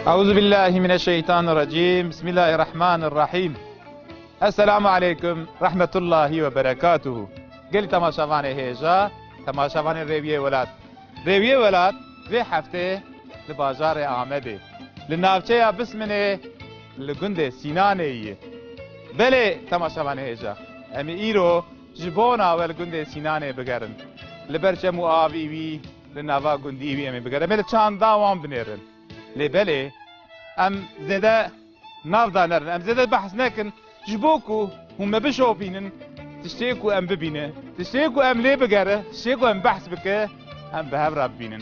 أعوذ بالله من الشيطان الرجيم. بسم الله الرحمن الرحيم. السلام عليكم رحمة الله وبركاته. قل تماشاوان هيجا تماشاوان ريوية ولاد. ريوية ولاد في هفته لبازار آمده لنافچه بسمنه لگند سینانه بله تماشاوان هيجا امی ایرو جبونا ولگند سینانه بگرن لبرچه مؤاوی وی لناوا گندی وی امی بگرن مل چند داوام بنیرن لبله ام زده ناف دانرن ام زده بحث نکن جبوكو هم بشوفينن تشتيكو ام ببينه تشتيكو ام ليه بقره تشتيكو ام بحث بك ام بهفرا ببينن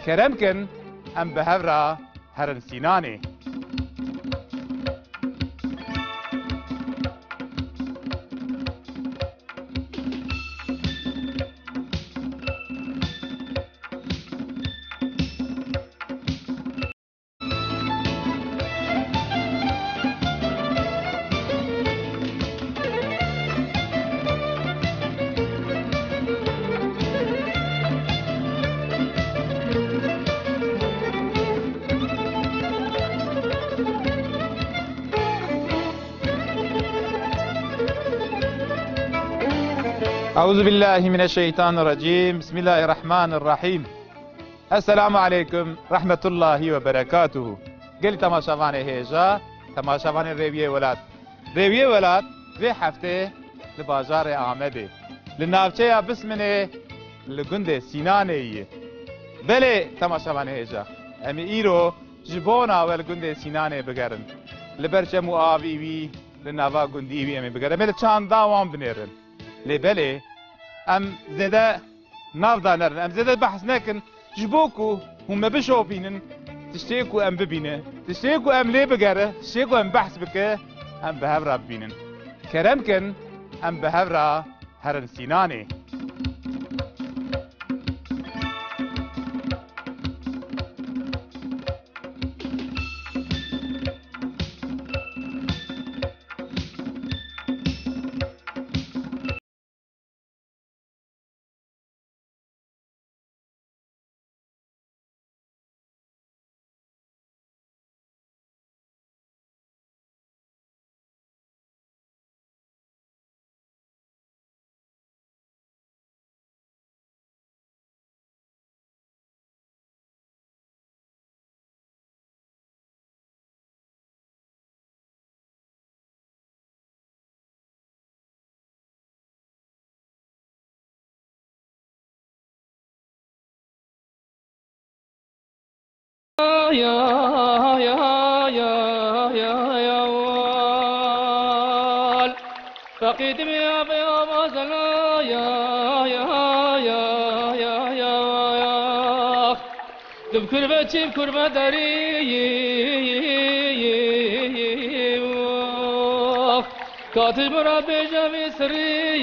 كرمكن ام بهفرا هرن سيناني أعوذ بالله من الشيطان الرجيم. بسم الله الرحمن الرحيم. السلام عليكم رحمة الله وبركاته. قل تماشاوان هيجا تماشاوان ريوية ولاد. ريوية ولاد في هفته لبازار آمده لنافچه بسمنه لگند سینانه بله تماشاوان هيجا امی ایرو جبونا ولگند سینانه بگرن لبرچه مؤاوی وی لناوا گندی وی امی بگرن مل چند داوام بنیرن لبله ام زده ناف دانرن ام زده بحث نکن جبوكو هم بشوفينن تشتيكو ام ببينه تشتيكو ام ليه بقره تشتيكو ام بحث بك ام بهفرا ببينن كرمكن ام بهفرا هرن سيناني فقيد يا مازلا ذكر بتشيب كربة داري كاتب ربي جمي سري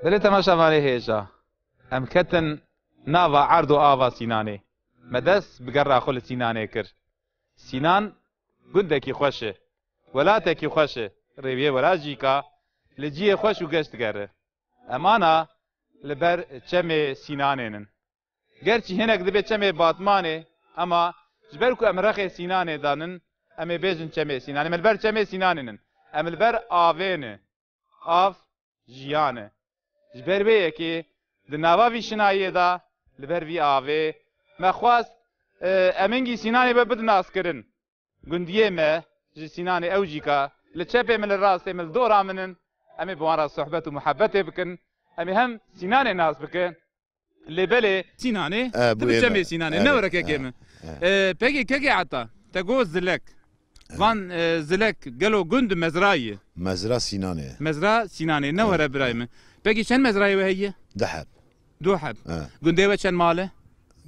بله تماشاوان هيجا ام كتن ناوا عرض آوا سيناني مدس بقرا خل سيناني كر سينان گندكي خوشه ولاتكي خوشه ريوية ولا جيكا لجيه خوش و گشت گره امانا لبر چمه سينانينن گرچی هنک دبه چمه باتمانه اما جبركو ام رخي سيناني دانن ام بيجن چمه سيناني ملبر چمه سينانينن ام لبر آوينه آف جيانه جبر بيه که دناوا وی شنایه دا لبر وی آوه مخواست امنگی سینانی به بدناس کرن گندیه ما جی سینانی اوجی کا لچپه من الراس من دورا منن امی بوارا صحبت و محبت بکن امی هم سینانی ناس بکن لبله سینانی تبچه سینانی نورا که کمه پکی که عطا تگو زلک وان زلک گلو گند مزرعه مزرعه سینانه مزرعه سینانه نورا برایم پکی چند مزرعه وهیه دحب دو حب گنده و چند ماله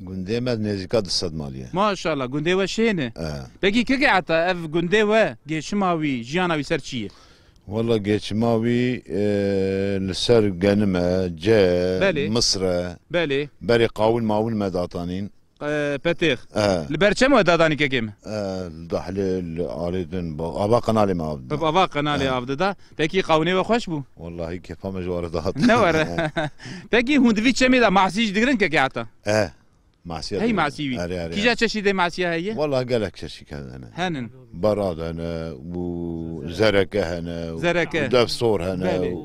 گنده ما نزدیکا 200 مالیه ماشاءالله گنده و شینه پکی که عطا اف گنده و گشماوی جیاناوی سر چیه والله جيتشماوي لسر جنمه جا مصر بله بري قاول ماول مداطانين بتيخ البرشم وداداني كيم دحل الاريدن ابا قنالي ما عبد ابا قنالي عبد دا بكي قاوني وخش بو والله كيف ما جواردات نور بكي هوندفي تشمي دا معسيج دغرن كيعتا معسيه هي معسيوي كي جا تشي دي معسيه هي والله قال لك شي كذا انا هنن براد انا وزركه هنا زركه ودف صور هنا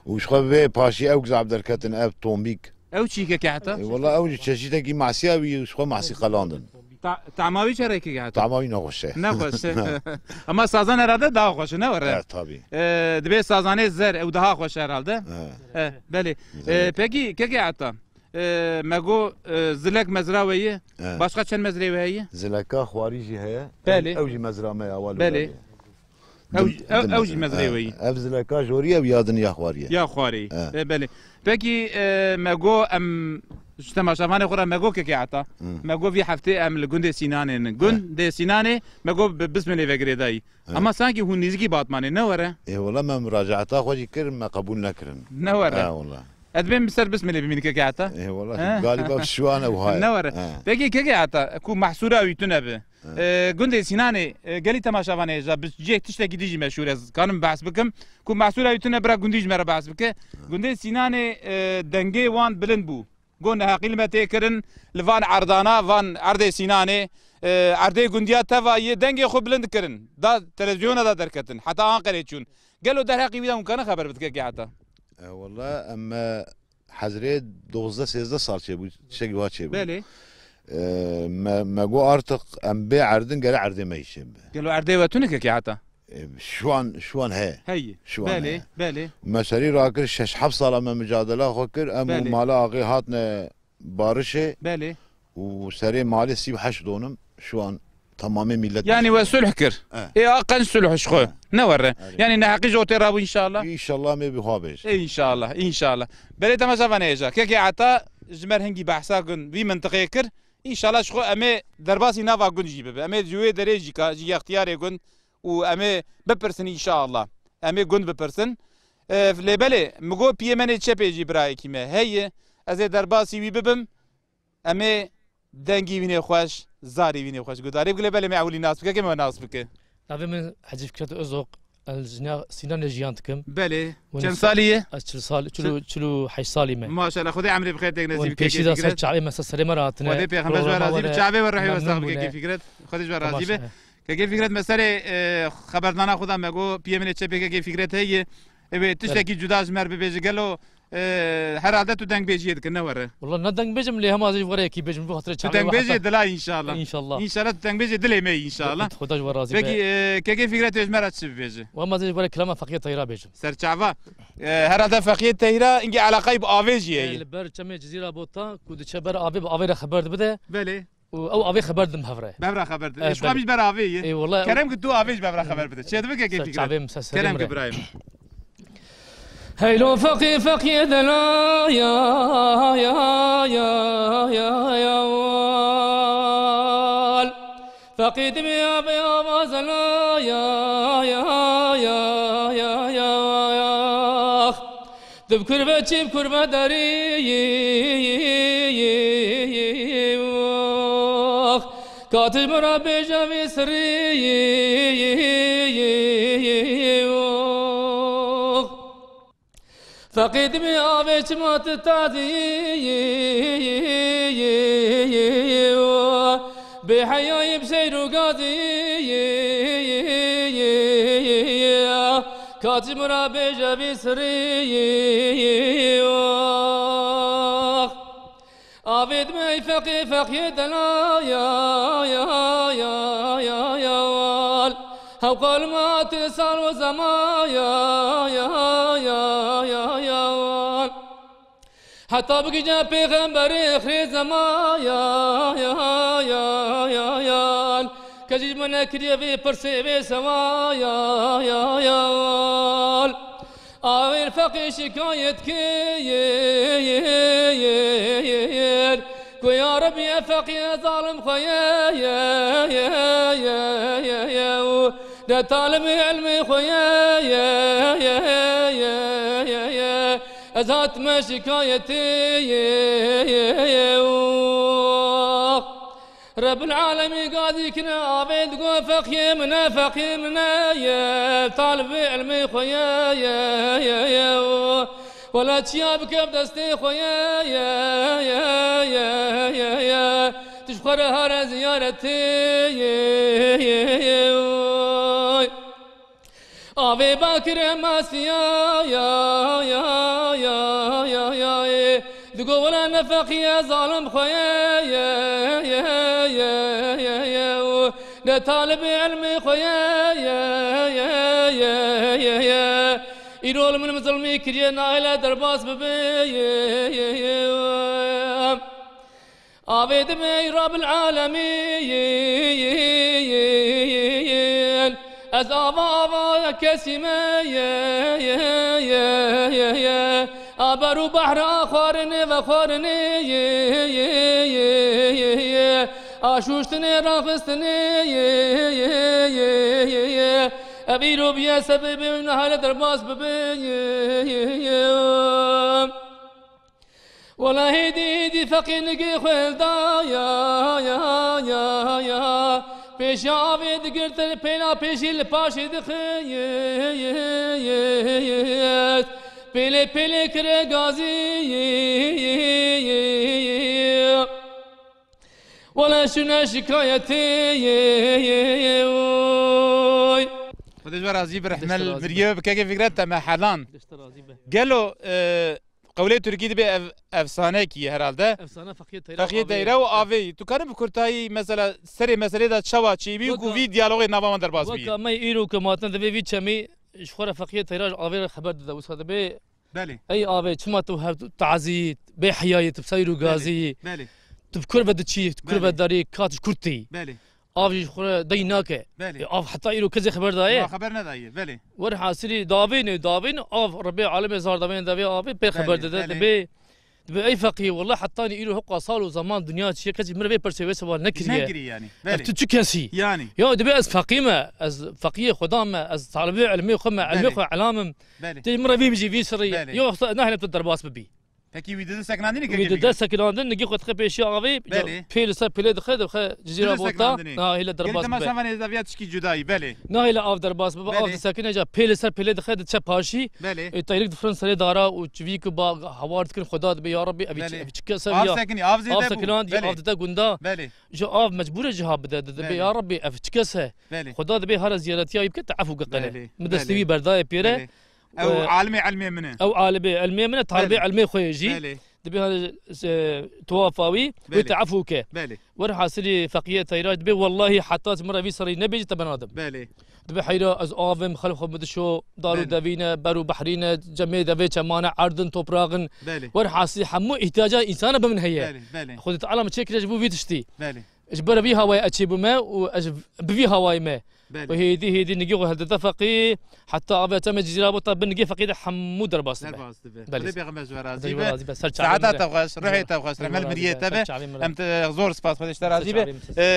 وشخوي باشي اوكز عبد الكاتن اب تومبيك او شي كيعتا والله او شي تاكي معسياوي وشخو معسي قلاندن تعماوي چرا كيعتا تعماوي نخوشه نخوشه اما سازان اراده دا خوشه نه وره طبيعي دبي سازانه زر او daha خوش herhalde بله peki كيعتا ماگو زلک مزرعه başka چند مزرعه هي زلكا خواريجي هي بله اوجي مزرعه ما اول بله اوجي مزرعه اف زلكا جوريه ويادن يا خواريه يا خواري بله peki ماگو ام تماشاوانه خورا ماگو که عطا ماگو في هفته ام لگند سینانه گند سینانه ماگو بسم الله وگریدای اما سانکی هون نزگی باتمانه نه وره ايه والله ما مراجعتها خوجي كرم ما قبول نكرن نه وره والله ادبين بسر بسم الله بمين كي عطا ايه والله غالبا شو انا وهاي نور بقي كي عطا كو محصوره ويتنا به گند سینانه گلی تماشاوانه جا بجي تشتكي ديجي مشهور از كانم بحث بكم كو محصوره ويتنا برا گنديج مره بحث بك گند سینانه دنگي وان بلند بو قلنا قيمته كرن لفان عرضانا فان عرض سینانه عرض گنديا توا دنگي خو بلند كرن دا تلفزيون دا دركتن حتى ان قريتشون قالوا ده حقيقي ممكن خبر بتك عطا والله اما حضرت 12 13 سال چه بود شگی وا چه بود بله ما جو ارتق ام بي عردن قال عرض ما يشم قالوا عرض وتنك كي عطا شوان هي بله بله مساري راكر شش حفصه لما مجادله خوكر ام مالا اغي هاتنا بارشه بله وسري مالي سي 8 دونم شوان تماما ملت يعني وسلح كر ايه اقل سلح شخو نوره يعني نحقي جوتي رابو ان شاء الله ان شاء الله ما بيخابش ان شاء الله ان شاء الله بليت ما شافنا ايجا كي عطا جمر هنجي بحساكن في منطقه كر ان شاء الله شخو امي درباسي نافا كن جيب امي جوي دريجي كا جي اختيار يكون وامي ببرسن ان شاء الله امي كن ببرسن لبلي مغو بي من تشبي جي براي كيما هي از درباسي وي ببم امي دنگي ويني خوش زاري ويني خوش قداري بقول بلي معولي ناس بك كيما ناس بك هذا من حجي فكرة ازوق الجنا سنان جيانتكم بله كم ساليه 10 سال چلو 8 سالي ما شاء الله خذي عمري بخير تقنزي كيف كذا شعبي مسا سليمه راتنا خذي بيغمبر جوار شعبي والرحي وصاحب كيف فكره خذي جوار راجيبه كيف فكره مساله خبرنا خدا مگو بي ام اتش بي كيف فكره هي تشتكي جداز مر بيجي قالوا هر عادته دنگ بيجي كنا ورا والله ندنگ بيجم لي هم ازي ورا كي بيجم بخاطر دنگ بيجي دلا ان شاء الله ان شاء الله ان شاء الله دنگ بيجي دلي مي ان شاء الله خداش ورازي بقي كيف فكره مر تشوف بيجي وما زي ورا كلام فقيه طيره بيجم سر شعبه هر عاده فقيه طيره انجي علاقه بافيجي هي البر كم جزيره بوطا كود شبر ابي خبر بده بله او ابي خبر دم هفره ببرا خبر ايش قامش برا افي اي والله كرم قدو افيج ببرا خبر بده شي دبك كيف فكره كرم ابراهيم هيلو فقي فقي دلا يا يا يا يا يا فقي دمي يا بيا زلا يا يا يا يا يا تذكر بتشي بكربة داري كاتب ربي جمي سري فقيد مي آبش ما تتعدي بحياي بسير قاضي كاتب ربي جمي سري عبد ما فقي فقي دلا يا وال هو قال ما تسال وزما يا وال حتى بقي جا پیغمبر اخر زما يا كجي من كريا في برسي في سما يا وال آوير فقي شكايتك يا رب يا فقي ظالم خويا يا طالب علمي خويا يا أزهات ما شكايتي رب العالمين قاضيكنا عبيد قو فقي منا يا طالب علمي خويا يا ولا تشيابك بدستي خويا يا تشخر هر زيارتي أبي بكر ماسيا يا تقول أنا فقي ظالم خويا يا لا طالب علمي خويا يا يرول من مظلمي كريا نايلة درباس ببي أبي دمي رب العالمين أزابا كسمة يا أبرو بحر آخرني وخورني أشوشتني رافستني أبيرو بيا سبب من هذا درباس ببي ولا هيدي فقي نقي خلدا يا پیش آوید گرت پینا پیشی لپاشی دخیت پیله پیله کره گازی ولا شنا شکایتی خدش برازي برحمل مريو بكاكي فكرت ما حالان قالوا قولي تركي دبي افسانه كي هرالده افسانه فقيه دايره وافي تو كان بكرتاي مثلا سري مساله دا تشوا تشيبي وكو في ديالوغ نابا در باز بي وكا ما يرو كماتن دبي في تشمي شخوره فقيه تيراج افي خبر دا وساد بي بالي اي افي تشما تو تعزيت بي حيايه تبصيرو غازي بالي تفكر بد تشيف تفكر بد داري كاتش كرتي بالي افي شخوره ديناك بالي اف حتى يرو كذا خبر دايه خبرنا دايه بالي ور حاصلي دافين اف ربي عالم زار دافين دافي افي بي خبر دبي بأي فقيه والله حطاني إيره حقه صار زمان دنيا شيء كذي مرة بيرسي سوال نكري يعني تتشكسي يعني يا دبي از فقيمة از فقيه خدامة از طالب علمي خدمة علمي علامة تي مرة بيجي في سري يو نحن بتدرباس ببي هكي ويدد سكناندين كذي ويدد سكناندين نجي خد خبي شيء عربي بيل سر بيل دخل جزيرة بوتا هي درباس ببي ما إذا بيات شكي جداي بالي هي لا درباس ببي أف سكنة جا بيل سر بيل دخل تشباشي تايلك دفرن سري دارا وتشويك با هوارد كن خداد بي يا ربي أبي تشكسر يا سكني أف زي أف سكناندي أف ده جندا جو أف مجبور جهاب ده بي يا ربي أف تشكسر خداد بي هذا زيارتي يمكن تعفو قلة مدرسي برداي بيره أو علمي منه أو علمي منه طالب علمي خويجي دبي هذا توافاوي ويتعفوك ور حاصلي فقيه تيراج دبي والله حتى مره في صري نبي تبنادم دبي حيرا از آوم خلف مدشو دارو دبينا برو بحرينا جميع دبي چمانه عردن توبراغن ور حاصلي حمو احتياجات انسان بمن هي خذ تعلم تشكل جبو فيتشتي اجبر بي هواي اتشيب ما وبي هواي ما وهيدي نجي هذا فقيه حتى ابي تم جزيره بوطا بنجي فقيه حمو درباس بلي بيغمز ورازي ساعات تبغاش روحي تبغاش رمل مريه تبع امت زور سباس خدش ترازي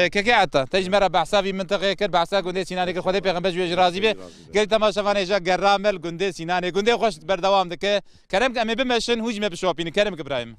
كقعدت تجمر بحسابي منطقه كر بحسا گوندي سيناني كر خدي بيغمز وجرازي به قال تماشافانه جا گرامل گوندي سيناني گوندي خوش بردوام دك كرم ام بمشن هجمه بشوبين كرم ابراهيم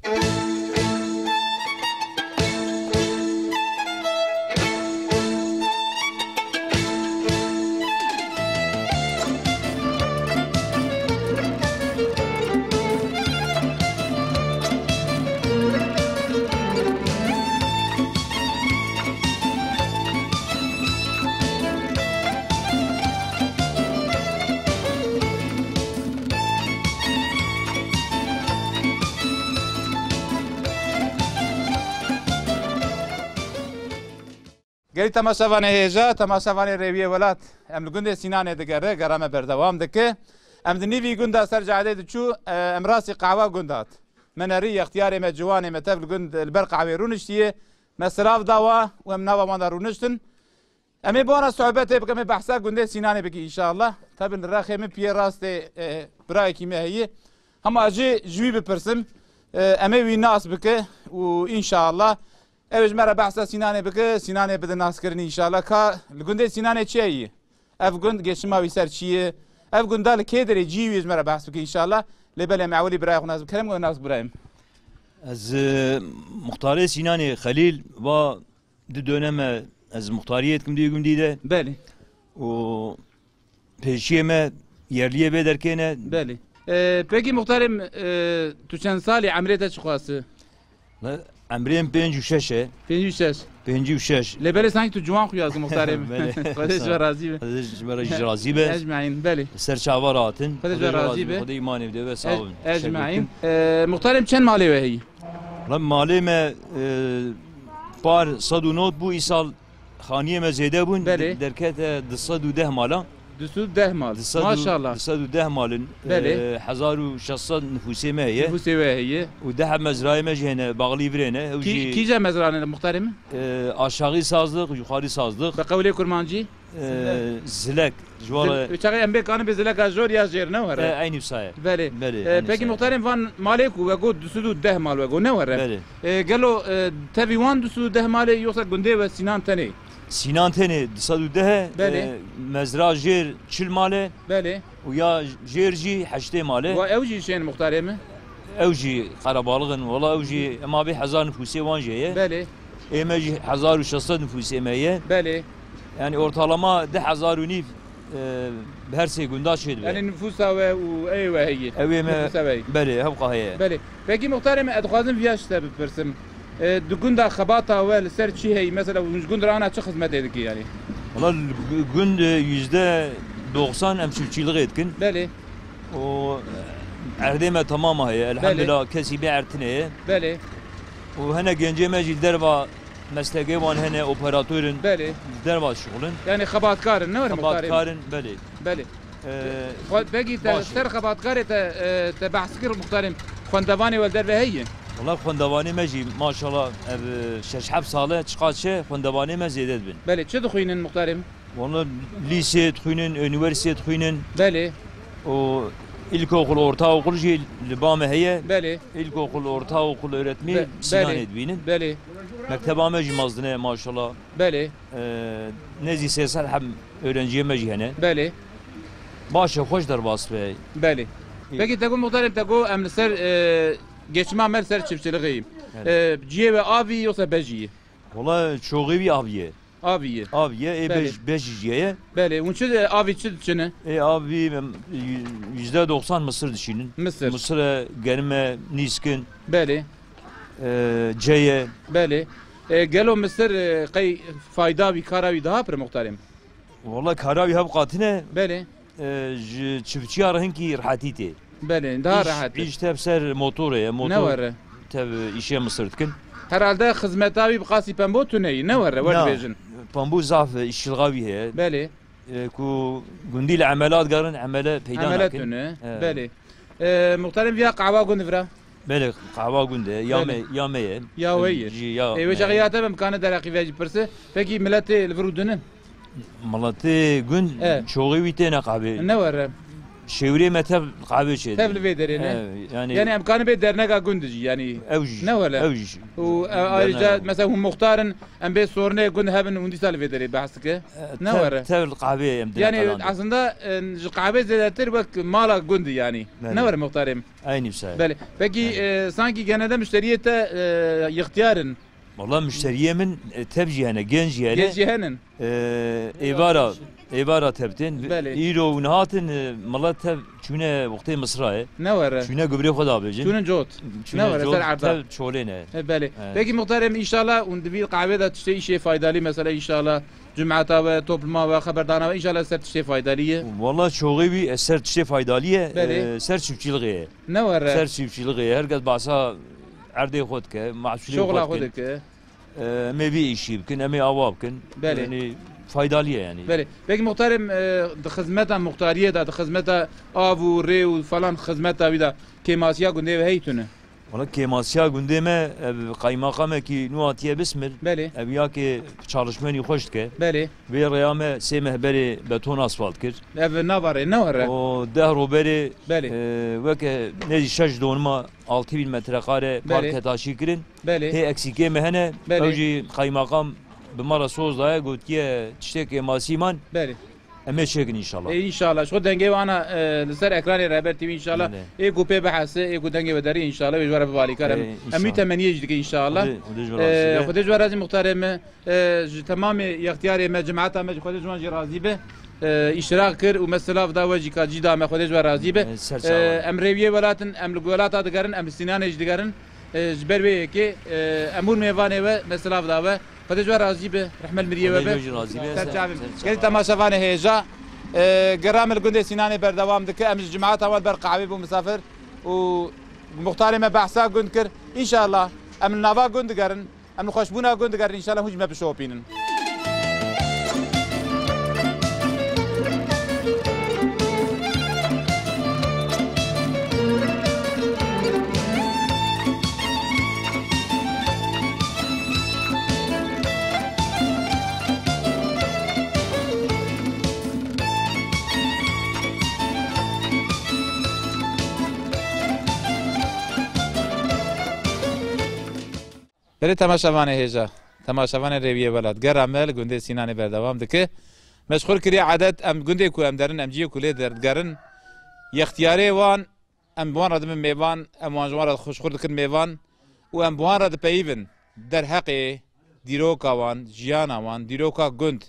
گلی تماشاوان هیجا تماشاوان رویه ولات ام لگند سینان دگره گرام بردوام دکه ام دنیوی گنده سر جعده دچو ام راسی قهوه گندات منری اختیار مجوان متف لگند البر قهوه رونشتیه مسراف دوا و ام نوا ما رونشتن امی بونا صحبت بکم بحثا گنده سینان بکی ان شاء الله تابن راخه من پی راست برای کی مهیه هم اجي جوی بپرسم امی وی ناس بکه و ان شاء الله اوج مرا بحثا سینانه بکه سینانه بده ناس کرنی ان شاء الله کا لگنده سینانه چیه اف گند گشما وی سر چیه اف گندال کی دری جی وی مرا بحث بکه ان شاء الله لبل معولي براي ناس بكلم وناس برايم از مختار سینان خلیل و دو دöneme از مختاریت کم دیگم دیده بله و پیشیمه yerliye به درکنه بله peki muhtarım tu çend sali amriyete çıkası امریم 56 56 56 lebele sanki tu cuvan kuyazı muhtarım kardeş ve razı be kardeş razı be ecmaîn bale ser çavaratın kardeş ve razı be خدای ایمان بده و sağ olun ecmaîn muhtarım çend mali ve hi lan malime par sadunot bu isal خانیه مزیده بون درکت 210 مالا 210 mal maşallah 210 malın 1600 nüfusi mehiye nüfusi mehiye و ده mezrayı mecene bağlı birene kice mezranı muhtarım aşağı sazlık yukarı sazlık be kavle kurmancı zilek jwara uçağı embe kanı be zilek ajor ya jer ne var aynı saye bale peki muhtarım van maleku ve god 210 mal ve go ne var gelo tabi van 210 mal yoksa günde ve sinan tane Sinan teni 210 mezra jer çil male bale و یا جرجی هشته ماله و اوجی شین مختارمه اوجی قربالغن والله اوجی اما به 1000 nüfusi vanceye بله emeci 1600 nüfusi emeye بله yani ortalama 10,000 nüf her şey günde şeydi yani nüfusa ve eyve hiye evime bale hep qahiye bale peki muhtarım adkhazım viyaşta bipirsim dugunda xabata ve ser çi hey mesela gündür ana çı hizmet edik yani valla gün %90 emçilikçilik etkin. Beli. O erdeme tamamı heye. Elhamdülillah kesibi ertine. Beli. O hene genceme jilder va mesleğe van hene operatörün. Beli. Jilder va şuğulun. Yani xabatkarın ne var muhtarım? Xabatkarın beli. Beli. Peki ter xabatkarı te bahskir muhtarım. Xondavani ve derve heye. Valla xondavani meci maşallah şeşhab sale çıkaçı xondavani meziydet bin. Beli. Çı duxuyunun muhtarım? Valla lise tıkıyının, üniversite tıkıyının. Beli. O ilkokul, ortaokul şey libame heye. Beli. İlkokul, ortaokul öğretmi Sinan Edvi'nin. Beli. Mekteba meci mazdine maşallah. Beli. Nezi sesel hem öğrenciye meci hene. Beli. Başa hoş der vasfe. Beli. Peki tegu muhtarım tegu emliser geçme amel ser çiftçiliği. Ciye ve abi yoksa bejiye. Valla çok iyi bir abiye. Abiye. Abiye beşiciye. Beli. Unçu abi çı abi %90 Mısır dişinin. Mısır. Mısır'a gelme niskin. Beli. Ceye. Beli. Gelo Mısır kay fayda bir karavi daha per muhtarım. Valla karavi hep katine. Beli. Çiftçi arahın ki rahatiyeti. Beli. Daha rahat. İş tepser motoru. Ne var? Tabi işe Mısır tıkın. Herhalde hizmet abi bıkası pembo tüneyi ne var? Var bejin. Pembo zaf işçilgavi he. Beli. Ku gündil amelat garın amele peydan akin. Amelat tüne. Beli. Muhtarım ya kahva gündüvra. Beli kahva günde yameye. Yaveye. Ve çağıyata ben kanı deraki veci perse. Peki milleti lvrudunun. Milleti gün çoğu vitene kahve. Ne var? Şevriye meteb kahve şeydi. Tevli vederine. Yani imkanı bir dernek gündüzü yani. Ne var? O ayrıca mesela muhtarın en bir sorunu gün hebben undisal vederi bahsike. Ne var? Tevli kahve emdi. Yani aslında kahve zedetir bak mala gündü yani. Ne var muhtarım? Aynı şey. Beli. Peki sanki genelde müşteriyete ihtiyarın. Vallahi müşteriyemin tebcihene genciyenin. Genciyenin. Evara tebtin. İro nahatin malat teb çüne vakti Mısır'a. Ne var? Çüne gübre koda bejin. Çüne jot. Ne var? Ser arda. Çolene. Beli. Peki muhtarım inşallah undibil kahvede tişte işe faydalı mesela inşallah cumata ve topluma ve haberdana ve inşallah ser tişte faydalı. Vallahi çoğu bir ser tişte faydalı. Ser çiftçiliği. Ne var? Ser çiftçiliği. Herkes basa erde xod ke, mahsulü xod ke. emevi işi bkin, emi ava bkin. Beli. Yani faydalıya yani. Beli. Peki muhtarım hizmeta muhtariye da hizmeta avu rev falan hizmeta bir da kemasiya günde ve heytünü. Valla kemasya gündeme kaymakame ki nuatiye bismir. Beli. Ev ya ki çalışmanı hoş ke. Beli. Ve reyame semeh beri beton asfalt kir. Ev ne var? O dehro beri Beli. ve ke ne şaş donma 6000 metrekare park etaşi kirin. Beli. He eksike mehene. Beli. Evci kaymakam bimara sozdaya gotiye tiştek emasiman. Beli. Eme çekin inşallah. İnşallah. Şu denge ve ana lüser ekranı Rehber TV inşallah. Eko pe bahası, eko denge ve deri inşallah ve jwara bali karem. Emi temeniye jdik inşallah. Xudej ve razı muhtarım tamam ihtiyar me cemaata me xudej wan ji razı be. İştirak kir و mesela da ve jikaji da me xudej ve razı be. Emreviye velatin emli velata digarin em Sinan jdigarin. Jber ve ki emur mevane ve mesela da ve خدش ور راضی به رحمت مریه و به ترجمه گلی تماشاوان هیجا گرام الگنده سینان بردوام دکه امروز جماعت اول بر قعبی بو مسافر و مختار ما بحثا گند کر ان شاء الله ام نوا گند گرن ام خوشبونا گند گرن ان شاء الله هج ما بشوپینن بله تماشاوان هیجا تماشاوان رویه ولاد گرامل گنده سینان بردوام دکه مشغول کری عادت ام گنده کو ام درن ام جیه کوله درد گرن یختیاره وان ام بوان رد من میوان ام وان جوان رد خوشخور دکن میوان و ام بوان رد پیون در حق دیروکا وان جیانا وان دیروکا گند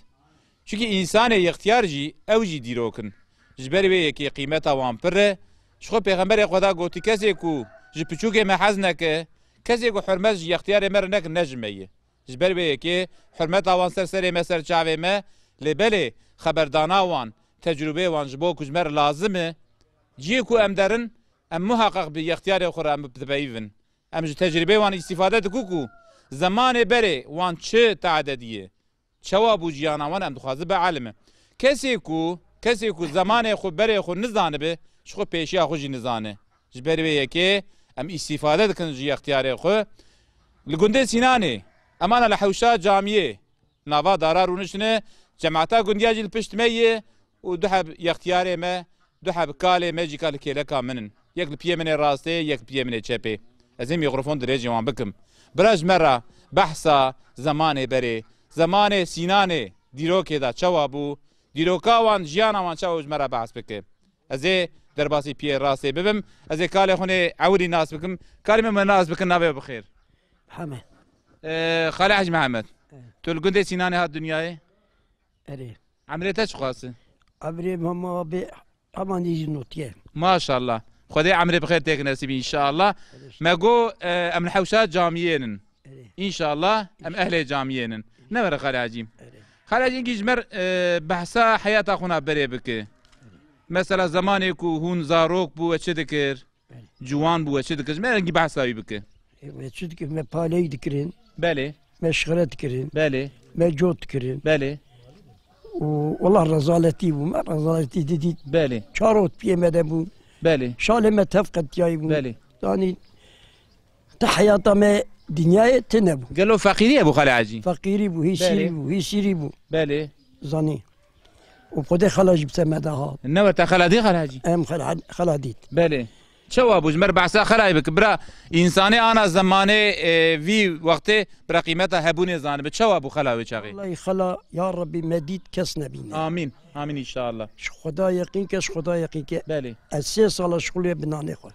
چونکه انسان یختیار جی او جی دیروکن جبری به یکی قیمتا وان پره شخو پیغمبر خدا گوتی کسی کو جی پچوکه محز نکه کسی کو حرمت جی اختیار مر نک نجمیه جبر به کی حرمت آوان سر مسر چاوی ما لبلی خبردانا وان تجربه وان جبو کجمر لازمه جی کو ام درن ام محقق به اختیار خور ام بتبیون ام تجربه وان استفاده دکو زمان بری وان چه تعددیه چوا بو جیانا وان ام دخوازه به علمه کسی کو زمان خو بری خو نزانه به شخو پیشیا خو جی نزانه جبر به کی ام استفاده دکن جی اختیار خو لگنده سینانه امان لحوشا جامعه نوا دارارونشنه جماعتا گندیا جیل پشت میه و دو حب اختیار ما دو حب کاله ما جی کاله کیله کامنن یک لپیه من راسته یک لپیه من چپه از این میکروفون درجه وان بکم براج مرا بحثا زمان بره زمان سینانه دیروکه دا چوابو دیروکا وان جیانا وان چاوج مرا بحث بکه از در باسی پی راسته ببم از کاله خونه عوری ناس بکم کاله من ناس بکن نابه بخیر محمد خاله حاج محمد تو الگنده سینانه ها دنیای اره عملیت چه خاصه عمری ماما به امان یجی نوتیه ما شاء الله خدای عمری بخیر تک نصیب ان شاء الله مگو ام الحوشات جامعین ان شاء الله ام اهل جامعین نمر خاله حاجیم خاله حاجیم جمر بحثا حیات اخونا بره بکه مثلا زمانی کو هون زاروک بو چه دکر جوان بو چه دکر مرنگی بحثایی بکه چه که من پالی دکرین بله مشغله دکرین بله مجود دکرین بله والله رزالتی بو من رزالتی دیدید بله چاروت پیمده بو بله شال ما تفقد جای بو بله يعني تحياتا ما دنياي تنبو قال له فقيري ابو خالي عجي فقيري بو هي سيري بو هي سيري بو بله زاني وبقدي خلاص جبت مداها النوى تا خلادي خلاجي ام خلاديت بله شو ابو جمر بعسا خلايبك برا انساني انا زمانه في وقت برا قيمتها هبوني زانب شو ابو خلاوي شاغي الله يخلا يا ربي مديد كسنا بينا امين امين ان شاء الله خدا يقين كش خدا يقين ك بله اساس على شغل بنانه خو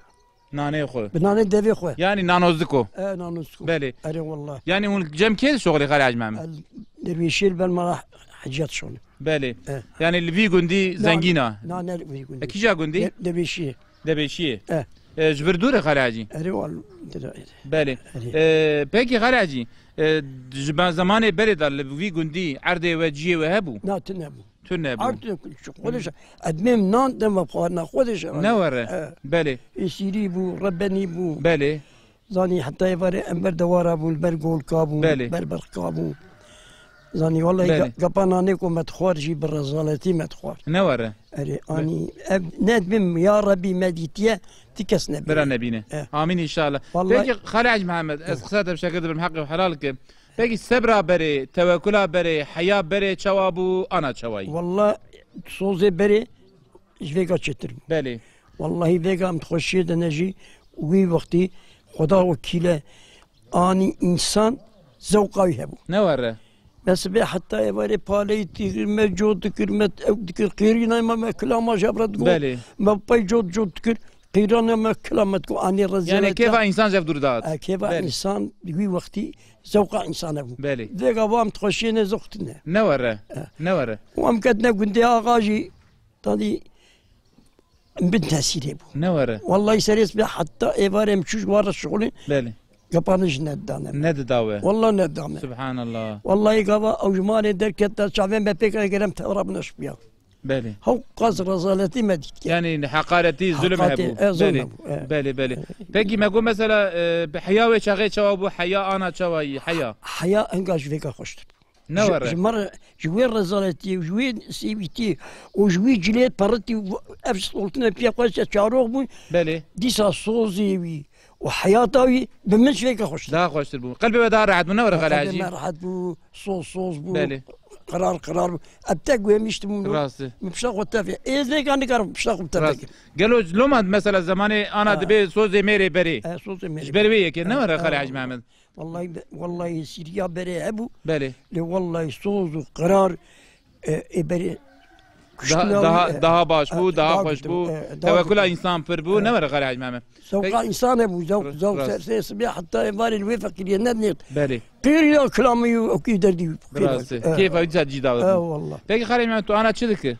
نانه خو بنانه دبي خو يعني نانوزكو نانوزكو بله اري والله يعني هون جم كيف شغلي خلاج محمد درويشيل بالمراح حاجات شغل بله يعني اللي في جندي زنجينا نانا في جندي اكيد جا جندي دبيشي دبيشي جبردوره خلاجي اري والله بله بيجي خلاجي زمان برد اللي في جندي عرضه وجيه وهبو لا تنبو تنبو عرضه خودش ادمم نان دم بخورنا خودش نوره بله يسيري بو ربني بو بله زاني حتى يبري امبر دوار ابو البرغول كابو بربر كابو زاني والله قبانا نيكو متخورجي بالرزالتي متخور نوره اري اني ندبم يا ربي مديتيا تكسنا برا نبينا امين ان شاء الله بيجي خالي حاج محمد اسقساته بشكل بالمحق وحلالك بيجي السبرة بري توكلها بري حياة بري شوابو انا شواي والله صوزي بري جفيكا تشتر بله والله فيكا متخشي نجي وي وقتي خدا وكيله اني انسان ذوقه يهبو نوره بس بي حتى يبالي بالي تكر جود كلمة او تكر قيرينا ما كلام جبرت بله ما باي جود تكر قيرانا ما كلام تكو اني رزق يعني كيف انسان جاب دردات كيف انسان بيجي وقتي ذوق انسان ابو بله ذيك وام تخشينا زوقتنا نوره نوره وام كدنا قندي اغاجي تالي بنتها سيدي ابو نوره والله يسريس بي حتى ايباري مشوش ورا الشغل بله قبانش ندانا ند داوه والله ندانا سبحان الله والله قبا او جمال دركت شعبين بفكر قرم تقرب نشبيا بله هو قصر رزالتي مديك يعني حقارتي ظلم هبو بله بله بيجي ما يقول مثلا بحياة شغي شوابو حياة انا شواي حياة انقاش فيك خوش نوره جمر جوي رزالتي وجوي سيبيتي وجوي جليت برتي افس قلتنا بيا قاش شاروغ بو بله ديسا صوزي وحياتي بمش فيك خوش لا خوش تربو قلبي بدار راحت منوره غلاجي ما راحت بو صوص بو بله قرار ابتقوا يمشت من راسي مبشاق وتافي اذا كان قرب مبشاق وتافي قالوا لما مثلا زماني انا دبي صوزي ميري بري صوزي ميري بري كي نوره خالي محمد والله سيريا بري ابو بله والله صوز وقرار بري daha baş bu, daha hoş bu. Tevekkül insan pır bu. Ne var Gari Hacı Mehmet? Zevka insan bu, zevk sesi hatta evvel ve fakiriye ne diyet. Beli. Kıyırıyor kelamı okuyor derdi. Burası. Keyif avcı ciddi davranıyor. Vallahi. Peki Gari Mehmet, tu ana çıdık ki?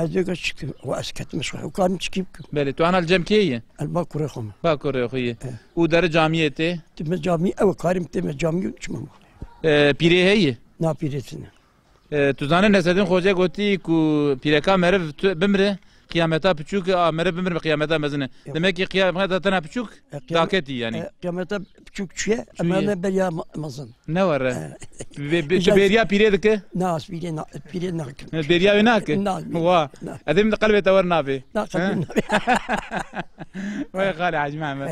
أزوجك شكل وأسكت مش وكان مشكيك. بله تو أنا الجمكية. الباكورة خم. باكورة خية. ودار جامعة تي. تم جامعة أو كارم تم جامعة شو ما. بيري هي. نا بيرتنا. تزانه نسدین خوجه گویی کو پیرکا مرف بمره قیامتا پچوک مرف بمره قیامتا مزنه demek ki قیامتا تنا پچوک طاقتی yani قیامتا پچوک چیه اما نه بریا مزن ne var beriya pire ki ناس pire nak beriya venak وا ادم قلبي تورنا به وای خاله حاج محمد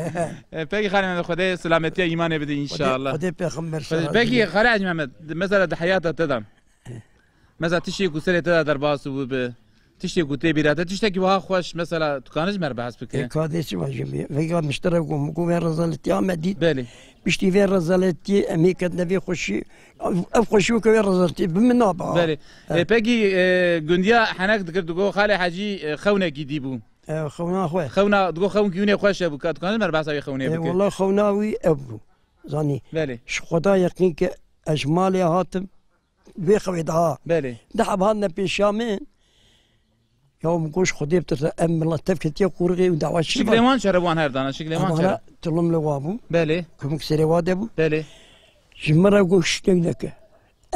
پکی خاله محمد خدای سلامتی ایمان بده ان شاء الله خدای پیغمبر پکی خاله حاج محمد مثلا ده حياته تدم مثلا تشتي كسرة تقدر باص وب تشتي كتير بيرات تشتي كي خوش مثلا تكانش مربح حسب كده كاديش واجب فيجا مشترك ومكو في رزالتي عمدي بالي بيشتي في رزالتي امريكا نبي خوشي خوشي وكو رزالتي بمنابا بالي باقي جنديا حناك تقول خالي حاجي خونا كيديبو خونا خويا خونا تقول خون كيوني خوش ابو تكانش مربح سوي خونا بك والله خوناوي ابو زاني بالي خدا يقينك اجمالي هاتم بيخوي دها بالي دحب هالنا بيشامين يوم قوش خدي بتأمل الله تفكت يا قرغي ودعوة شكلمان شربوان هردانا شكلمان شرب تلم لوابو بالي كم كسر وادبو بالي جمرة قوش تجنك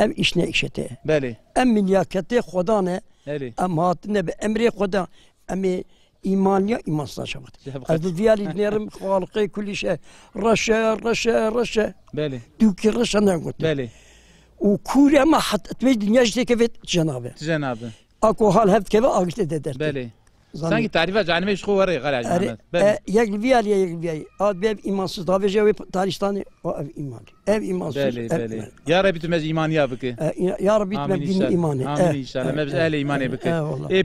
أم إشنا إشته بالي أم من ياكتة خدانا بالي أم هاتنا بأمر خدا أم إيمانيا إيمان صاشبت هذا ديالي نيرم خالقي كل شيء رشا بالي دوكي رشا نقول بالي وكوريا ما حتى تبي دنياش كيف جنابه اكو حال هفت كيف اقلت ددر بله sanki tarife canime şu var Gari Hacı Mehmet. Yegli ad bev imansız davece ve tarihstani o ev iman. Ev imansız. Bele. Ya Rabbi tümez imanı ya bıkı. Ya Rabbi tümez din imanı. Amin inşallah. Mebz ehli imanı bıkı.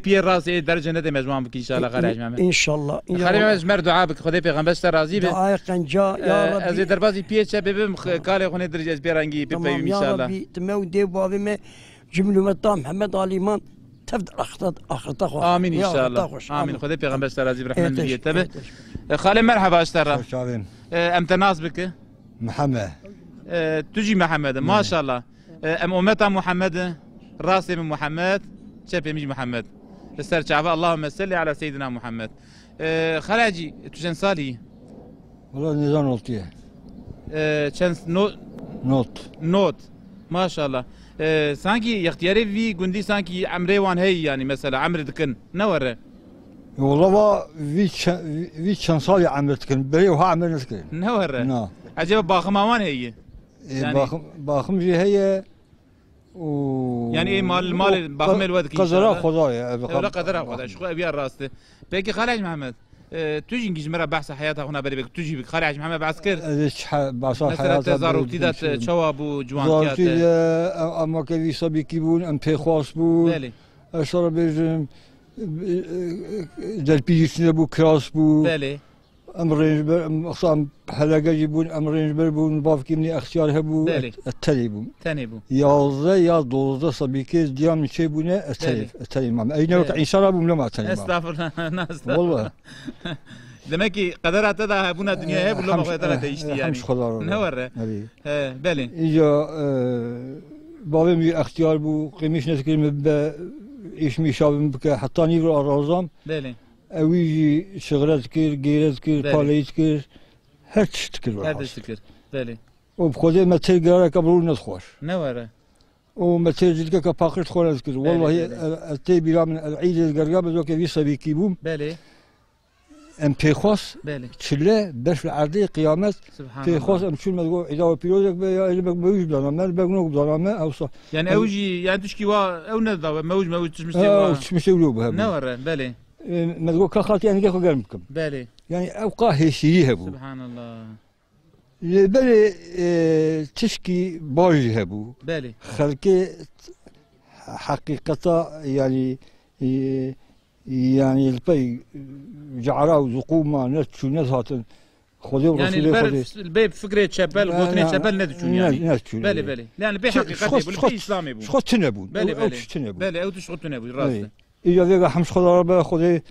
Piyer razı derece ne demez mezman bıkı inşallah Gari Hacı Mehmet. İnşallah. Gari Mehmet mer dua bıkı. Xuday peygamber ser razı be. Dua kanca ya Rabbi. Az derbazı piyer çebebim kale xone derece pirangi peyim inşallah. Ya Rabbi tümev dev babime cümlümetta Muhammed Aliman تفضل أخذ آمين إن شاء الله آمين خذي بيغمبر استرازي برحمن بيه تبه خالي مرحبا اشترى أم تناس بك محمد تجي محمد ما شاء الله أم أمتا محمد راسي من محمد شايف مش محمد السر شعبا اللهم صل على سيدنا محمد خلاجي تجن صالي والله نظام نوتيه چند نوت ما شاء الله sanki ihtiyarı vi gündi sanki amre wan hey yani mesela amre dikin ne var والله في كان صالي عملتكن بري وها عملتكن نورة نعم عجيب باخمان هي يعني باخم جي هي يعني ايه مال باخم الواد كي قدرها خدايا لا قدرها خدايا شو ابي راسته بيكي خالد محمد تجي نجي مرة بحث حياتها هنا بري تجي بك خالد محمد بعسكر بحث حياتها تزارو تيدات شواب وجوانكيات اما كيفي صبي كيبون ام بي خواص بو بالي اشرا بيجم دل بيجي نبو كراس بو بالي امرين بر اخصام حلقه يجيبون امرين بر بون باف كيمني اختيار هبو التليبو تانيبو يا دوزة صبيكي ديام شي بونا التلي مام اين وقت ان شاء الله بونا ما التلي استغفر الله والله دمكي قدرات هذا هبونا الدنيا هي ولا ما قدرات تشتي يعني نورة بالي اجا بابي مي اختيار بو قيمش نذكر ايش مي شاب بك حتى نيفر الرازام بالي اويجي شغلات كير جيرات كير باليت كير هاتش تكر هاتش تكر بالي وبخذ ما تلقى قبل ندخوش نورة وما تلقى كباقر تخول نذكر والله التيبي من العيد القرقاب ذوك في صبي كيبوم بالي ام بي خوس بالي تشلا باش العرضي قيامات سبحان الله بي خوس ام شو ما تقول اذا بيروزك بيوج بلا ما بقنوك بلا ما او صح يعني اوجي يعني تشكي وا او نذا موج مش يقولوا نورة بالي ما تقول كخالتي يعني كيف قلبكم بالي يعني اوقاه هيشي هبو سبحان الله بالي تشكي باجي هبو بالي خلقي حقيقة يعني البي جعراو زقوما نتشو نزهاتن خذوا يعني البي فكرة شبل بوتني شبل ندشون يعني بالي بالي لأن البي حقيقة بالبي إسلامي بو شخص تنبون بالي بالي أو تشخص تنبون راسه إذا ذيك حمش خضار بخذي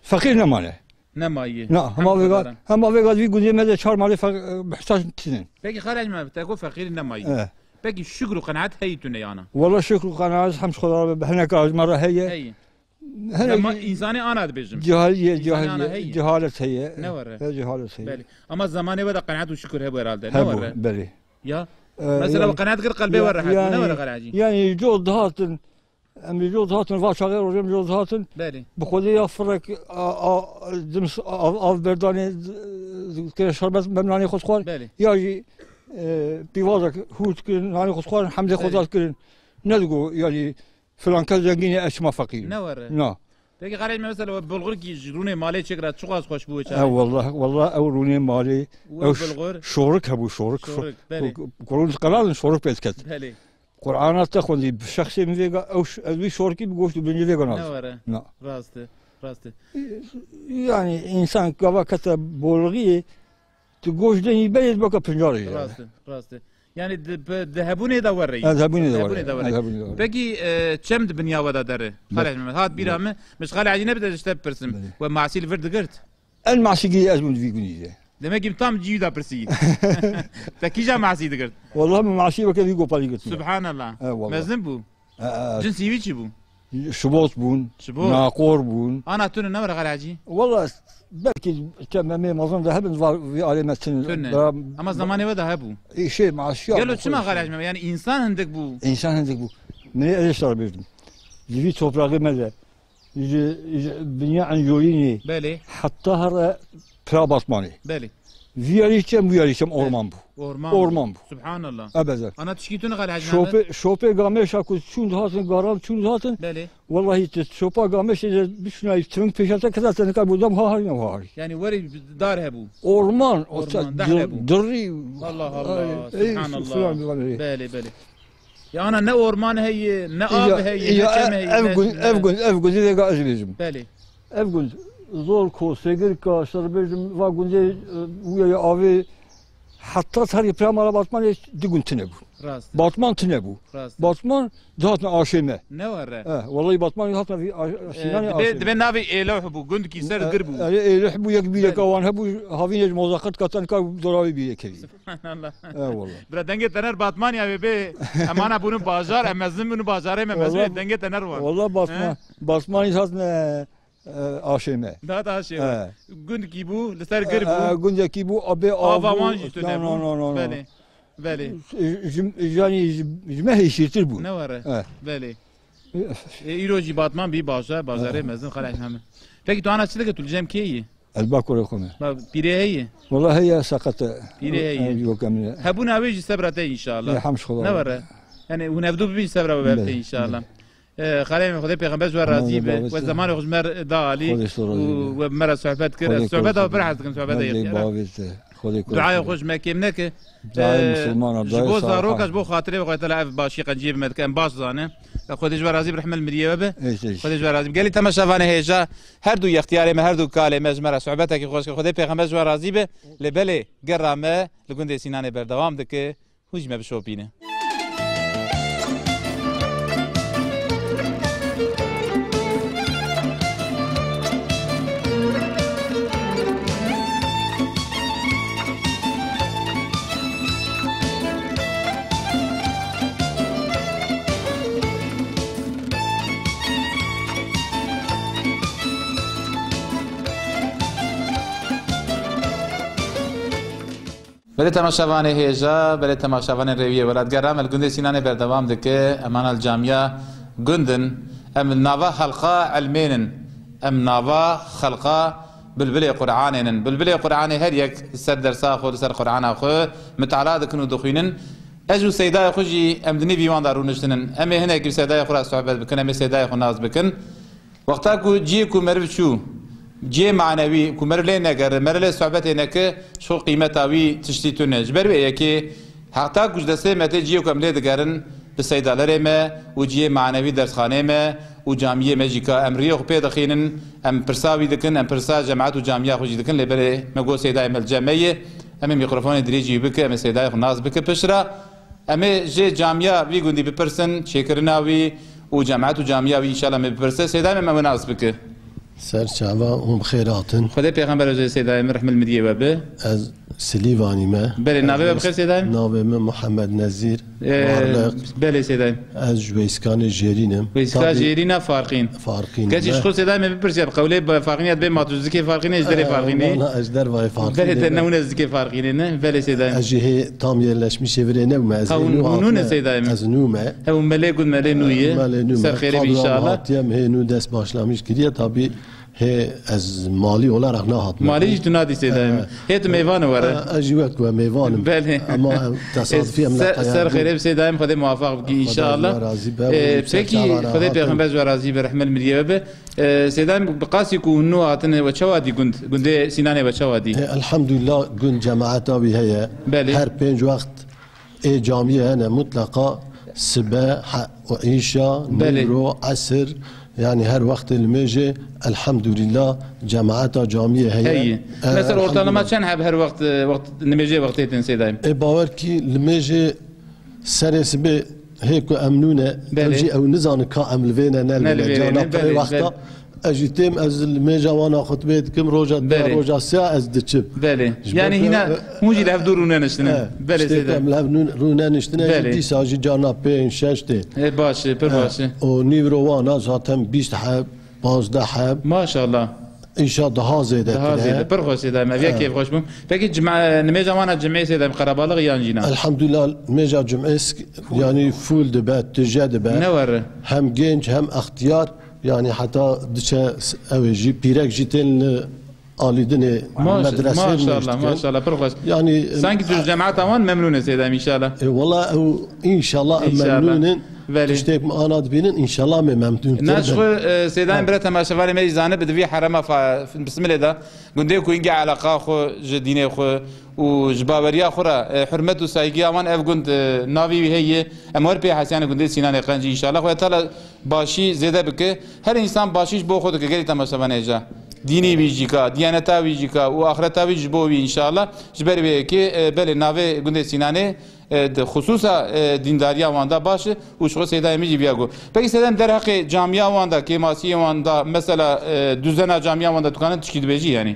فقير نمانه نمايه لا هم في يقول ماذا شهر مالي بحتاج تنين باقي خارج ما بتقول فقير نمايه باقي الشكر وقناعات هيتوني أنا والله شكر وقناعات حمش خضار بحنا مرة هي لما إنساني أنا بيجم جهالة هي نورة جهالة هي بالي أما الزمان ودا قناعات وشكر هبو هرالده نورة بالي يا مثلا قناعات غير قلبي ورا حد نورة غلاجي يعني جود هاتن أمي جود هاتن فاش غير وجم جود هاتن بالي بخذي يفرك دمس أف برداني كده شربت مبناني خد خوار بالي يجي بيوازك هوت كن ناني خد خوار حمد خدات كن ندقو يعني فلان كذا جيني أشما فقير نورة نا باقي غالي مثلا بالغور كي يجروني مالي شكرا شو خوش بوي والله أوروني مالي بالغور شورك هبو شورك بالي قرون قلال شورك بيتكت بالي قرآن تاخذ لي بشخص من ذيك أو أدوي شوركي بقولش بني ذيك ناس نورة لا راسته يعني إنسان كذا كتب بولغية تقولش دني بيت بقى بنجاري راسته يعني ذهبوني دوري ذهبوني باقي تشمد بنيا ودا دره خالد هات بيرامه مش خالد عجينه بدها تشتب برسم ومعسي الفرد قرت المعسي أزمن في كونيزه لما جيم تام جيدا برسيد تكيجا معسي دقرت والله معسي وكذي قبالي قلت سبحان الله مازن بو جنسي ويتشي بو شبوط بون ناقور بون انا تون نمر غلاجي والله بلكي تمامي ما اظن ذهب في علامة اما زماني وذهبوا اي شيء مع الشيء قالوا شو ما غلاج يعني انسان عندك بو من ايش صار بيردم جي توبراغ ماذا بنيا عن يوريني بالي حتى هر برابطماني بالي فياليشم اورمان بو اورمان بو سبحان الله ابدا انا تشكيتون غلاج شوبي قامش اكو شون هاتن قارن شون هاتن بالي والله شوبا قامش بشنا يترن بيشاتا كذا تنكر بودم هاري يعني وري دار هبو اورمان دري الله سبحان الله بالي يا انا اورمان هي اب هي افقل اذا قاعد بيجم بالي افقل زور كو سيجر كا شربيجم واقولي ويا ابي حتى هاري برامالا باتمان دقون تنبو باتمان تنبو باتمان ذاتنا عاشمه نورة والله باتمان ذاتنا في عاشمه دبي نافي لوحبو قند كي سر قربو لوحبو يكبي كوان هبو هافين موزقات كاتن كا دراوي بيه كذي سبحان الله والله برا دنگه تنر باتمان يا بي امانه بونو بازار امزم بونو بازار مزم دنگه تنر والله باتمان ذاتنا عاشمه داد عاشمه قند كي بو لسر قربو قند كي بو ابي افامان جيتو نبو بالي يعني جمعه يشير بو نورة بالي ایروجی باتمان بی باشه بازاره مزن خلاص همه فکر تو انا چه دیگه تو جمع کیه الباكور يكون پیره هیه والله هي سقط پیره هیه هبون اویج صبرته ان شاء الله حمش خدا نوره يعني ونبدو بي صبر وبرته ان شاء الله خلينا خدي پیغمبر جوار راضي به و زمان خجمر دالي و مر صحبت كده صحبت او فرحت كن صحبت دعاء خوش مكمنك جبو زاروك جبو خاطري وقت لعب باشي قنجيب مكان باش زانه خدي جوار راضي برحمه المديه به خدي جوار راضي قال لي تماشافانه هيجا هر دو اختياري ما هر دو كاله مجمر صحبتك خوش خدي پیغمبر جوار راضي به لبله قرامه لگند سینان بردوام دکه هجمه بشوبینه بله تماشاوانه هیجا بله تماشاوانه رویه ولادگرام الگند سینان بردوام دکه امان الجامعه گندن ام ناوا حلقه علمین ام ناوا خلقه بلبل قرآنن بلبل قرآن هر یک سر درسا خود سر قرآن خو متعلا دکن و دخینن اجو سیدای خوشی ام دنی بیوان دارونشتنن ام هنه کی سیدای خورا صحبت بکن ام سیدای خو ناز بکن وقتا کو جی کو مرو شو جي معنوي كمرلي نجار مرلي صعبته نك شو قيمتاوي تشتيتونه جبر وياكي حتى كوج دسه متى جيو كملي دقارن بسيدالره ما وجي معنوي درسخانه ما وجامعه ماجيكا امريه خبي دخينن ام برساوي دكن ام برسا جامعات وجامعه خوجي دكن لبره مغو سيداي الجامعيه ام ميكروفون دريجي بك ام سيداي ناس بك بشرا ام جي جامعه بي غندي ببرسن شكرناوي وجامعات وجامعه ان شاء الله ببرسه سيداي ما ناس بك سر شعبا هم خيراتن خدي پیغمبر جل سيدايم رحم المديه وبه از سليفاني ما بله ناوي بخير سيدايم ناوي من محمد نزير بله سيدايم از جويسكان جيرينم ويسكان جيرينا فارقين كاش شخص سيدايم ببرسي بقولي فارقين بين ما تزكي فارقين اجدري فارقين انا اجدر واي فارقين بله تنون زكي فارقين بله سيدايم اجي تام يلشمي شيفرينا وما هونون سيدايم از نوما او ملك ملنويه سر خير ان شاء الله تيم هي نو دس باشلاmış كريا طبي هي از مالي ولا رغنا هات مالي تنادي سيدايم هي ميوان ورا اجيوك وميوان بله اما تصادفي املاق سر خير سيدايم خدي موافق بكي ان شاء الله بكي خدي پیغمبر ورازي برحمه المديه به سيدايم بقاسي كونو هاتن وچوادي گند سينانه وچوادي الحمد لله گند جماعتا بي هي هر پنج وقت اي جامعه انا مطلقه صباح وعشاء نورو عصر يعني هر وقت الميجي الحمد لله جماعات جامعه هي مثلا ortalama چند هب هر وقت نميجي وقتين سيدايم باور كي الميجي سرسبه هيك امنونه اجي او نزان كامل فينا نال جانا وقتا اجيتم از الميجا وانا خطبت كم روجا ساعه از دچب بله يعني هنا موجي لف دورونه نشتنه بله سيدايم لف رونه نشتنه دي ساجي جانا 5 6 باشه باشه او نيفرو وانا zaten 20 حب 15 حب ما شاء الله ان شاء الله هذا برخص اذا ما فيك كيف خوش بهم فكي جمع نميجا وانا جمعيه سيدا قرابالغ يانجينا الحمد لله نميجا جمعيه يعني فول دبات تجاد دبات نور هم جنج هم اختيار يعني حتى دشا اوجي بيرك جيتين آلیدن مدرسه ما شاء الله ما شاء الله برخص يعني سانك الجامعه طبعا ممنونه سيدا ان شاء الله والله ان شاء الله ممنون تشتيك انا بينن ان شاء الله ممنون نشكر سيدان برتا ما شفاري ميزانه بدفي حرمه بسم الله ده قندي كو ينجي علاقه خو جدينه خو وجبابريا خورا حرمته سايقيا وان اف قند نافي هي امور بي حسين قندي سينان قنجي ان شاء الله تعالى باشي زياده بك هر انسان باشيش بو خود كغير تماشا جا ديني بيجيكا ديانتا بيجيكا واخرتا بيجبوي ان شاء الله جبر بي كي بل نافي قندي سينانه خصوصا دینداریا واندا باشه و شو سیدا میجی بیاگو پس سیدم در حق جامعه واندا که ماسی واندا مثلا دوزنا جامعه واندا تو کانت چی بيجي يعني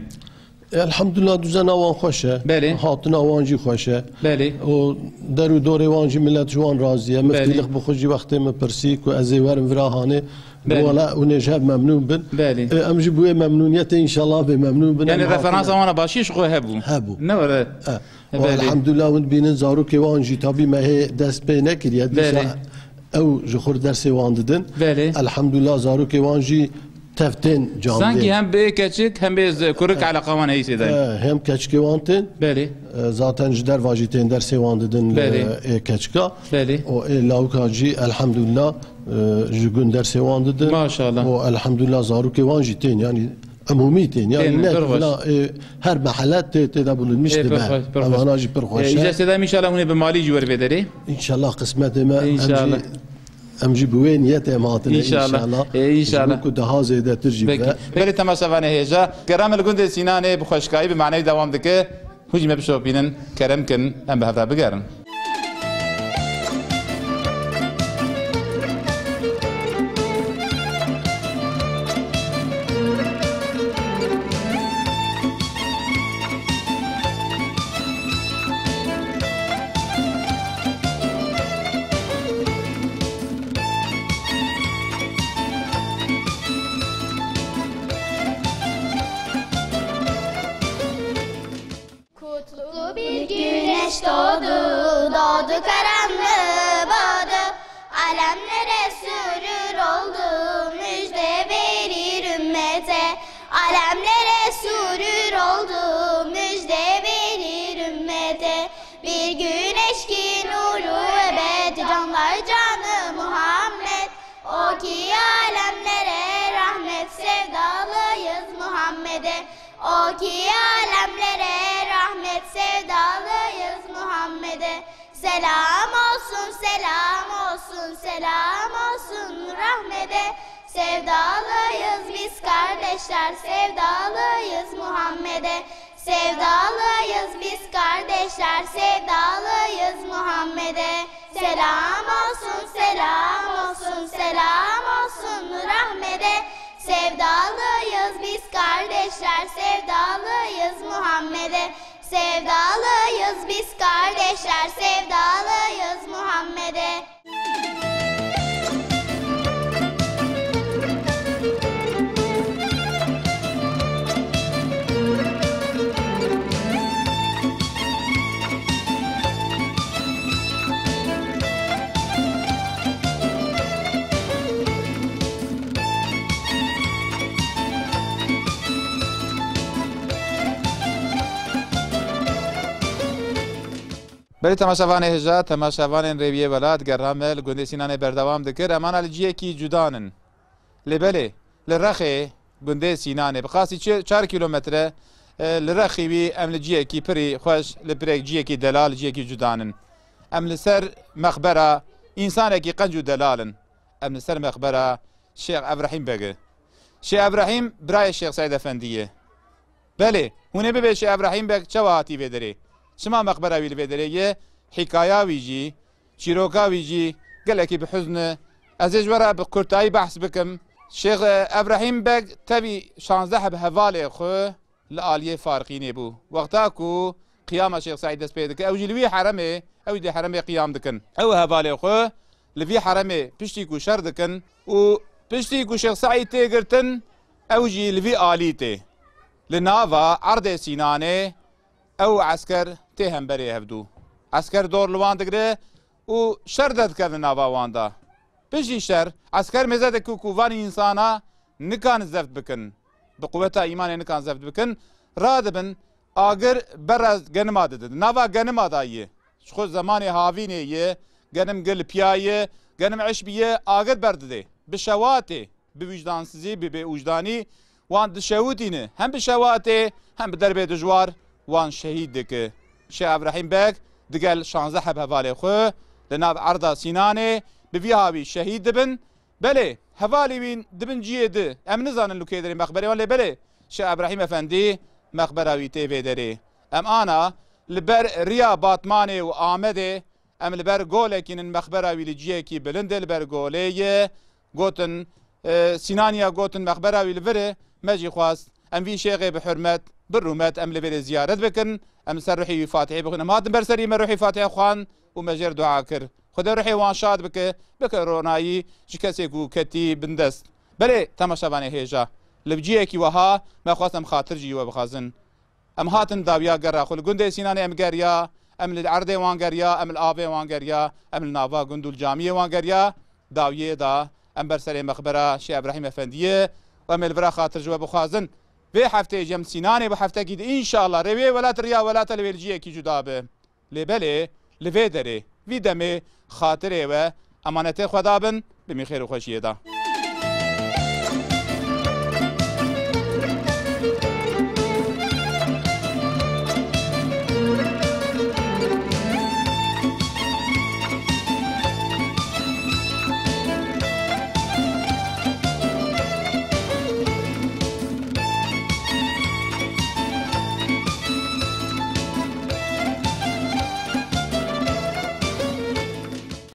الحمد لله دوزنا وان خوشه هاتنا وانجی خوشه و در دور وانجی ملت جوان راضیه مفتیلق بخوجی وقتی مپرسی کو از ورم فراهانه ولا ونجاب ممنون بن امجي بوي ممنونيته ان شاء الله بممنون بن يعني ريفرنس وانا باشيش خو هبو نور الحمد لله ون بين زارو كي وانجي تابي ما هي دست بينك يا او جخور درس وان ددن الحمد لله زاروك وانجي تفتين جامدين سانكي هم به كچك هم به كرك على قوان هي سيداي هم كچكي وانتن zaten جدر واجتين درس وان ددن كچكا و لاوكاجي الحمد لله جگون درس وان ددن ما شاء الله والحمد لله زاروك وانجيتين يعني عموميتين يعني هر محلات تدابل المشت به انا اجي برخوش اجا سيدا ان شاء الله هنا بمالي جور بدري ان شاء الله قسمت ما ان شاء الله امجي بوين يتماتنا ان شاء الله ان شاء الله كنت هذا ده ترجي بله تماشاوانه هيجا كرام الگوند سينانه بخوشكاي بمعنى دوام دكه هجمه بشوبينن كرم كن ام بهذا بگرن Doğdu karanlığı bağdı, alemlere sürür oldu, müjde verir ümmete. Alemlere sürür oldu, müjde verir ümmete. Bir güneş ki nuru ebed, canlar canı Muhammed. O ki alemlere rahmet, sevdalıyız Muhammed'e. O ki alemlere rahmet, sevdalıyız Muhammed'e. Selam olsun, selam olsun, selam olsun rahmete. Sevdalıyız biz kardeşler, sevdalıyız Muhammed'e. Sevdalıyız biz kardeşler, sevdalıyız Muhammed'e. Selam olsun, selam olsun, selam olsun rahmete. Sevdalıyız biz kardeşler, sevdalıyız Muhammed'e. Sevdalıyız biz kardeşler, sevdalıyız Muhammed'e. بله تماشاوان هجا تماشاوان رویه ولاد گرامل گنده سینان بردوام دکر امان الجیه کی جدانن لبله لرخه گنده سینان بخاصی 4 کیلومتره لرخی وی ام الجیه کی پری خوش لبرک جیه کی دلال جیه کی جدانن ام لسر مخبره انسان کی قنجو دلالن ام لسر مخبره شیخ ابراهیم بگه شیخ ابراهیم برای شیخ سعید افندیه بله هونه به شیخ ابراهیم بگ چواتی بدری شما مقبره ویل بدریه حکایه ویجی چیروکا ویجی گلکی بحزن از اجوره بکرتایی بحث بکم شیخ ابراهیم بگ تبی 16 به حواله خو لآلیه فارقینه بو وقتا کو قیام شیخ سعید دست پیدا که اوجی لوی حرمه او دی حرمه قیام دکن او حواله خو لوی حرمه پشتی کو شر دکن و پشتی کو شیخ سعید تیگرتن اوجی لوی آلیته لناوا عرض سینانه او عسكر تهم بري هفدو عسكر دور لوان دگره و شر دد کردن ناوان دا بجي شر عسكر مزد كوكوان انسانا نكان زفت بكن بقوتا ايمان نكان زفت بكن رادبن اگر برز گنما دد ناوا گنما دايه شخو زمان هاوينه يه گنم گل پیايه گنم عشبيه اگر برده بشواته بوجدانسزي بوجداني وان دشوتينه هم بشواته هم بدربه دجوار وان شهید دکه شیخ ابراهیم بگ دگل 16 به حواله خو لناب عرض سینانه بوی هاوی شهید دبن بله حوالی وین دبن جیه ده ام نزانن لو که داری مخبره ولی بله شیخ ابراهیم افندی مخبره وی تیوی داری ام آنا لبر ریا باطمانه و آمده ام لبر گوله کینن مخبره وی لجیه کی بلنده لبر گوله گوتن سینانیا گوتن مخبره وی لبره مجی خواست ام وی شیخ بحرمت بالرومات ام لبر زيارة بكن ام سرحي فاتحه بكن ما برسري ما روحي فاتحه خوان ومجر دعاء كر خدا روحي وان شاد بك روناي شكسيكو كتي بندست بلي تماشاواني هيجا لبجيكي وها ما خواستم خاطر جي وبخازن ام هاتن داويا قرا خل گنده سيناني ام قريا ام العرض وانگریا ام الآب وانگریا ام الناوا گندول جامعه وانگریا داویه دا ام برسر مخبره شیخ ابراهیم افندیه و ام الورا خاطر جو بخوازن به هفته جم سینانه به هفته گید ان شاء الله روی ولات ریا ولات البلجیه کی جدا به لبله لوی دره وی دمه خاطره و امانت خدا بن به خیر و خوشیه دا